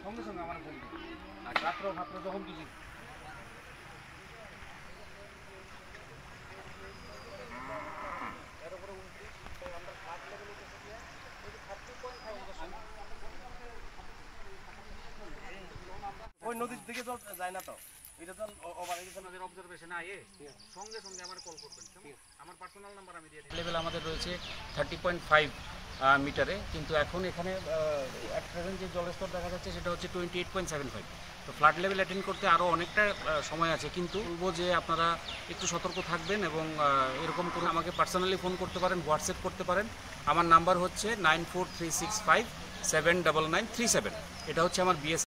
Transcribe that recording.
সঙ্গে সঙ্গে আমার ফোন আর রাত্র ফাত্র যখন কিছু ওই নদীর দিকে জল যায় না তো, এটা জল আমাদের অবজারভেশন আয়ে সঙ্গে সঙ্গে আমার কল করবেন। আমার পার্সোনাল নাম্বার আমি দিয়ে দিই। লেভেল আমাদের রয়েছে 30.5 মিটারে, কিন্তু এখন এখানে অ্যাট প্রেজেন্ট যে জলস্তর দেখা যাচ্ছে সেটা হচ্ছে 28.75। তো ফ্লাড লেভেল অ্যাটেন্ড করতে আরও অনেকটা সময় আছে, কিন্তু বলবো যে আপনারা একটু সতর্ক থাকবেন এবং এরকম করে আমাকে পার্সোনালি ফোন করতে পারেন, হোয়াটসঅ্যাপ করতে পারেন। আমার নাম্বার হচ্ছে 9436579937। এটা হচ্ছে আমার বিএস